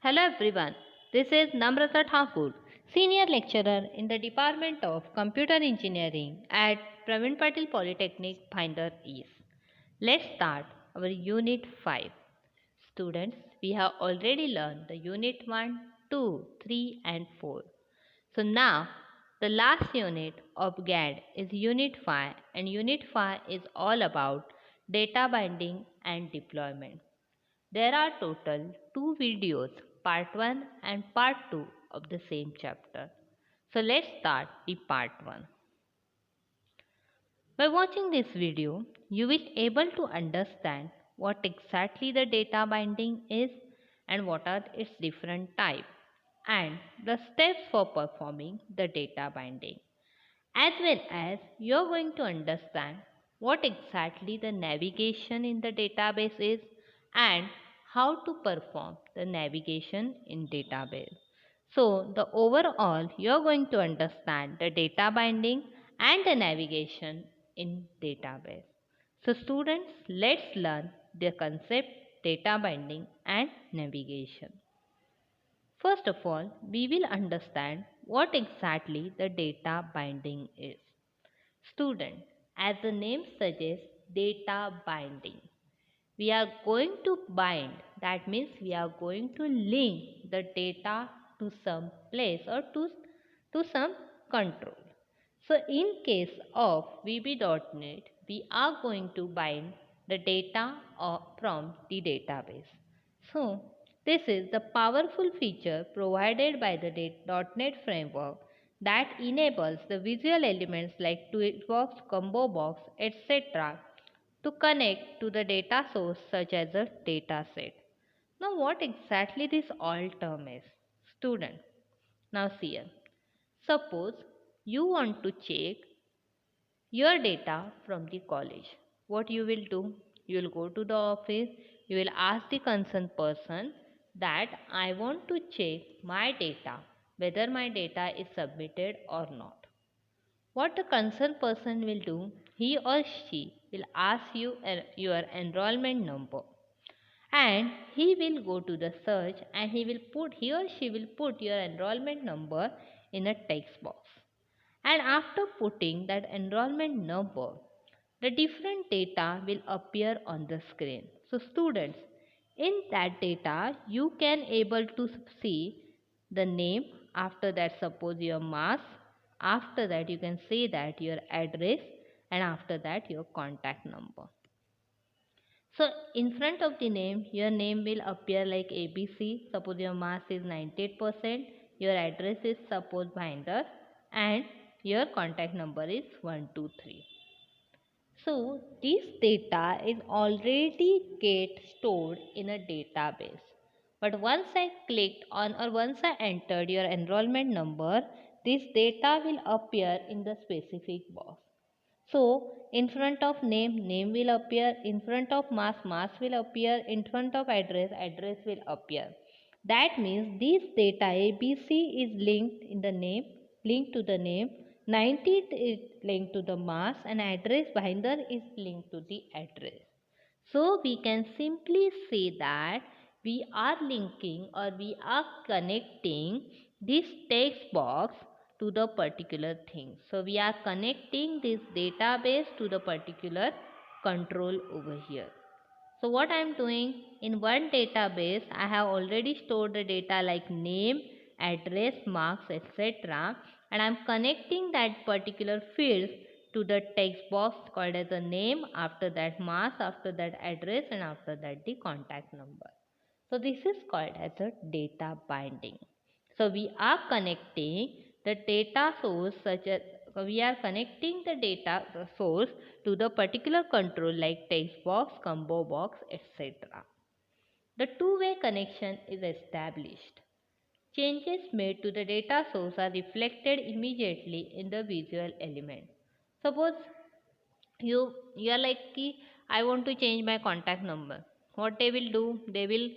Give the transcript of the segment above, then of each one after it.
Hello everyone, this is Namrata Thakur, Senior Lecturer in the Department of Computer Engineering at Pravin Patil Polytechnic, Bhinder East. Let's start our Unit 5. Students, we have already learned the Unit 1, 2, 3 and 4. So now the last unit of GAD is Unit 5 and Unit 5 is all about data binding and deployment. There are total two videos, part 1 and part 2 of the same chapter. So let's start the part 1. By watching this video, you will able to understand what exactly the data binding is and what are its different types and the steps for performing the data binding. As well as you are going to understand what exactly the navigation in the database is and how to perform the navigation in database. So the overall you are going to understand the data binding and the navigation in database. So students, let's learn the concept data binding and navigation. First of all, we will understand what exactly the data binding is. Student, as the name suggests, data binding. We are going to bind, that means we are going to link the data to some place or to some control. So in case of VB.NET, we are going to bind the data from the database. So this is the powerful feature provided by the .NET framework that enables the visual elements like toolbox, combo box, etc. to connect to the data source such as a data set. Now what exactly this all term is? Student. Now see here. Suppose you want to check your data from the college. What you will do? You will go to the office, you will ask the concerned person that I want to check my data, whether my data is submitted or not. What the concerned person will do, he or she will ask you your enrollment number and he will go to the search and he or she will put your enrollment number in a text box. And after putting that enrollment number, the different data will appear on the screen. So students, in that data you can able to see the name, after that suppose your mass, after that you can see that your address, and after that your contact number. So in front of the name, your name will appear like ABC. Suppose your mass is 98%, your address is suppose Bhinder, and your contact number is 123. So this data is already get stored in a database. But once I clicked on or once I entered your enrollment number, this data will appear in the specific box. So in front of name, name will appear, in front of mass, mass will appear, in front of address, address will appear. That means this data ABC is linked in the name, linked to the name, 90 is linked to the mass, and address binder is linked to the address. So we can simply say that we are linking or we are connecting this text box to the particular thing. So we are connecting this database to the particular control over here. So what I am doing, in one database I have already stored the data like name, address, marks, etc. and I am connecting that particular field to the text box called as a name, after that mass, after that address, and after that the contact number. So this is called as a data binding. So we are connecting the data source such as we are connecting the data source to the particular control like text box, combo box, etc. The two-way connection is established. Changes made to the data source are reflected immediately in the visual element. Suppose you are like ki, I want to change my contact number. What they will do? They will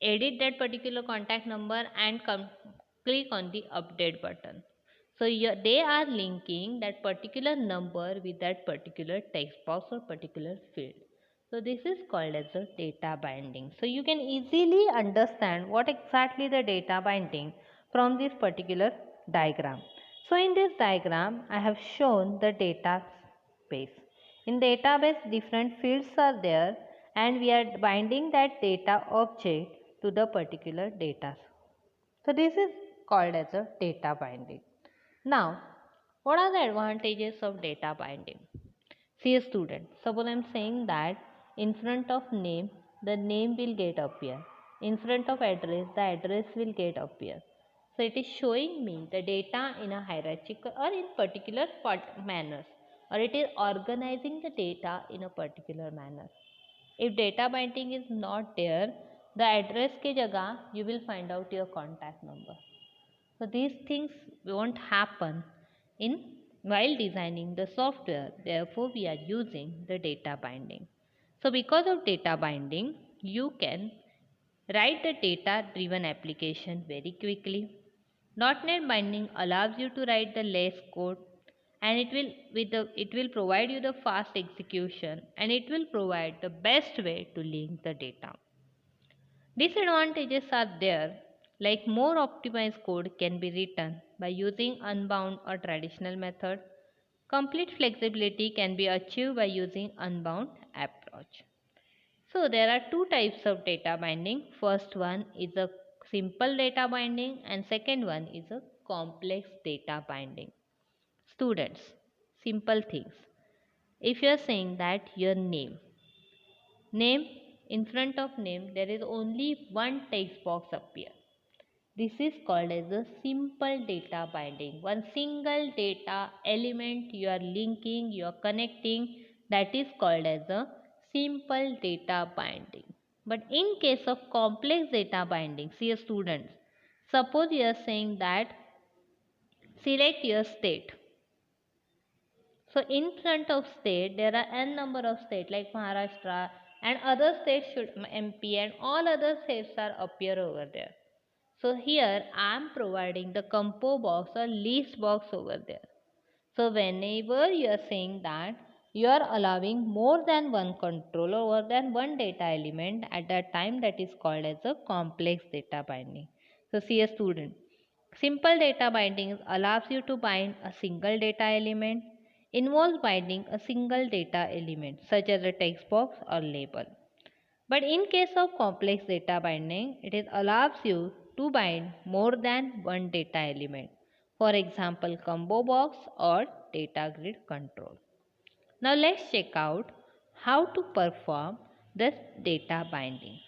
edit that particular contact number and click on the update button. So they are linking that particular number with that particular text box or particular field. So this is called as a data binding. So you can easily understand what exactly the data binding from this particular diagram. So in this diagram I have shown the database. In database different fields are there and we are binding that data object to the particular data. So this is called as a data binding. Now what are the advantages of data binding? See a student. Suppose I am saying that in front of name, the name will get appear. In front of address, the address will get appear. So it is showing me the data in a hierarchical or in particular manners, or it is organizing the data in a particular manner. If data binding is not there, the address ke jagah you will find out your contact number. So these things won't happen in while designing the software. Therefore, we are using the data binding. So because of data binding, you can write the data driven application very quickly. .NET binding allows you to write the less code and it will provide you the fast execution and it will provide the best way to link the data. Disadvantages are there, like more optimized code can be written by using unbound or traditional method. Complete flexibility can be achieved by using unbound approach. So there are two types of data binding. First one is a simple data binding and second one is a complex data binding. Students, simple things. If you are saying that your name in front of name there is only one text box appear. This is called as a simple data binding. One single data element you are linking, you are connecting, that is called as a simple data binding. But in case of complex data binding, see a student, suppose you are saying that select your state. So in front of state, there are n number of states like Maharashtra and other states should MP and all other states are appear over there. So here I am providing the compo box or list box over there. So whenever you are saying that you are allowing more than one controller or than one data element at that time, that is called as a complex data binding. So see a student. Simple data binding allows you to bind a single data element, involves binding a single data element such as a text box or label. But in case of complex data binding, it allows you to bind more than one data element. For example, combo box or data grid control. Now let's check out how to perform this data binding.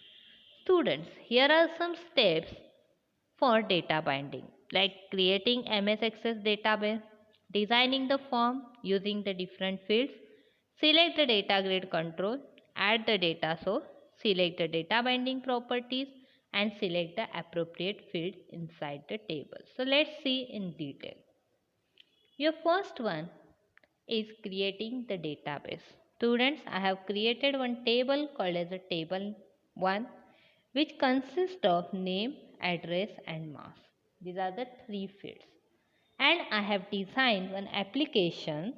Students, here are some steps for data binding, like creating MS Access database, designing the form using the different fields, select the data grid control, add the data source, select the data binding properties and select the appropriate field inside the table. So let's see in detail. Your first one is creating the database. Students, I have created one table called as a table 1 which consists of name, address and mass. These are the three fields. And I have designed one application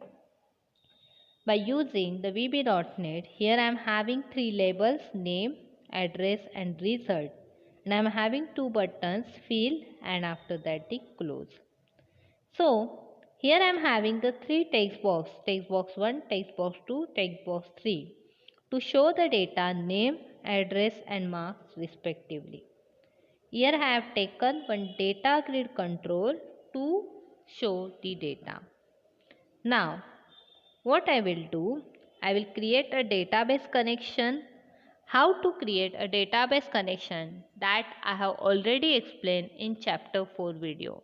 by using the VB.NET. Here I am having three labels, name, address and result. And I am having two buttons, fill and after that the close. So here I am having the three text box 1, text box 2, text box 3 to show the data name, address and marks respectively. Here I have taken one data grid control to show the data. Now what I will do, I will create a database connection. How to create a database connection, that I have already explained in chapter 4 video.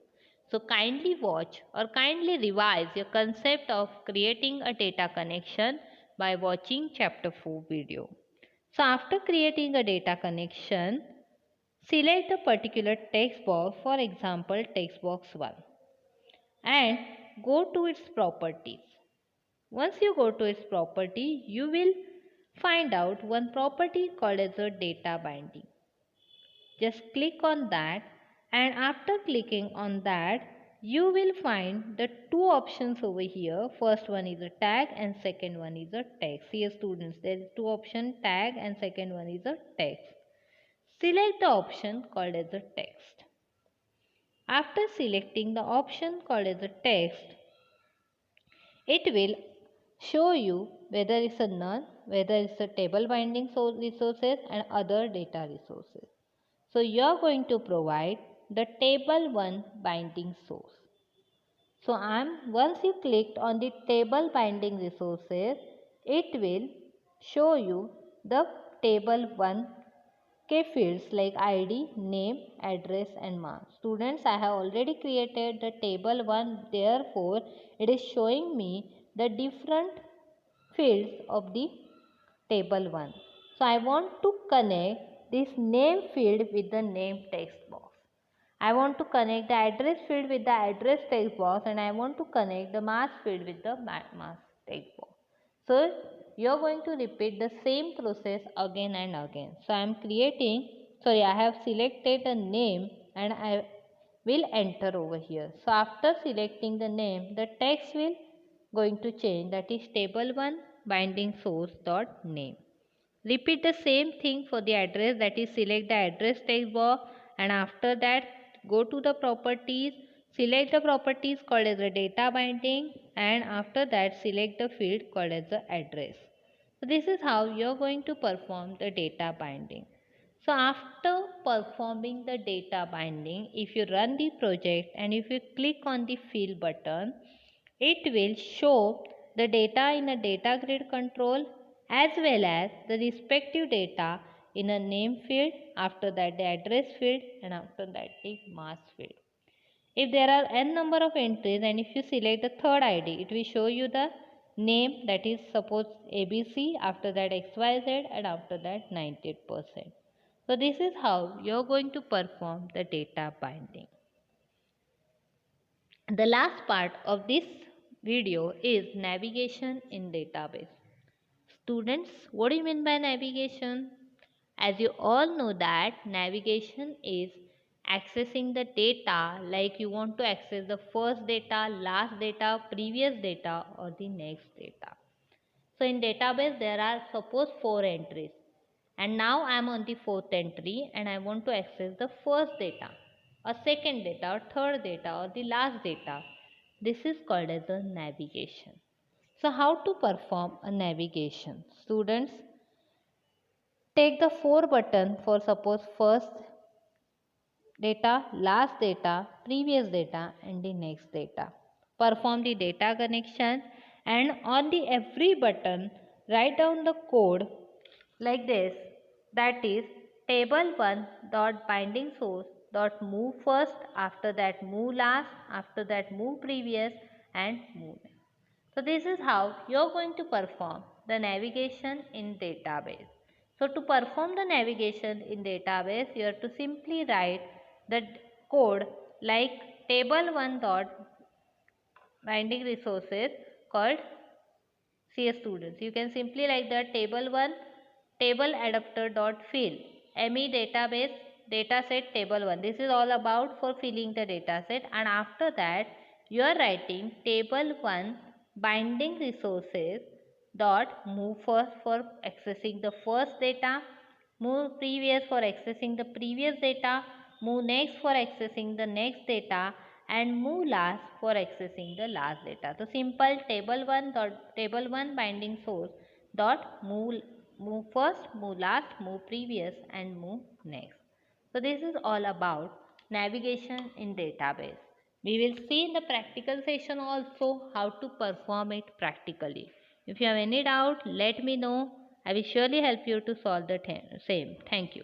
So kindly watch or kindly revise your concept of creating a data connection by watching chapter 4 video. So after creating a data connection, select a particular text box, for example text box 1 and go to its properties. Once you go to its property, you will find out one property called as a data binding. Just click on that and after clicking on that, you will find the two options over here. First one is a tag and second one is a text. Here students, there is two options, tag and second one is a text. Select the option called as a text. After selecting the option called as a text, it will show you whether it's a none, whether it's a table binding resources and other data resources. So you are going to provide the table 1 binding source. So once you clicked on the table binding resources, it will show you the table 1 key fields like ID, name, address and marks. Students, I have already created the table 1, therefore it is showing me the different fields of the table 1. So I want to connect this name field with the name text box. I want to connect the address field with the address text box, and I want to connect the mass field with the mass text box. So you are going to repeat the same process again and again. So I have selected a name and I will enter over here. So after selecting the name, the text will going to change, that is table 1 binding source dot name. Repeat the same thing for the address, that is select the address text box, and after that go to the properties, select the properties called as the data binding, and after that select the field called as the address. So this is how you are going to perform the data binding. So after performing the data binding, if you run the project and if you click on the fill button, it will show the data in a data grid control as well as the respective data in a name field, after that the address field, and after that the mass field. If there are n number of entries and if you select the third ID, it will show you the name, that is suppose ABC, after that XYZ, and after that 98%. So this is how you are going to perform the data binding. The last part of this video is navigation in database. Students, what do you mean by navigation? As you all know that navigation is accessing the data, like you want to access the first data, last data, previous data or the next data. So in database there are suppose 4 entries, and now I am on the 4th entry and I want to access the first data or second data or third data or the last data. This is called as a navigation. So how to perform a navigation? Students, take the 4 button for suppose first data, last data, previous data and the next data. Perform the data connection, and on the every button write down the code like this, that is table 1 dot binding source dot move first, after that move last, after that move previous and move next. So this is how you are going to perform the navigation in database. So to perform the navigation in database, you have to simply write the code like table 1 dot binding resources called CS students. You can simply write the table 1 table adapter dot fill me database dataset table 1. This is all about for filling the dataset, and after that you are writing table 1 binding resources dot move first for accessing the first data, move previous for accessing the previous data, move next for accessing the next data, and move last for accessing the last data. So simple table 1 binding source dot move first, move last, move previous and move next. So this is all about navigation in database. We will see in the practical session also how to perform it practically. If you have any doubt, let me know. I will surely help you to solve the same. Thank you.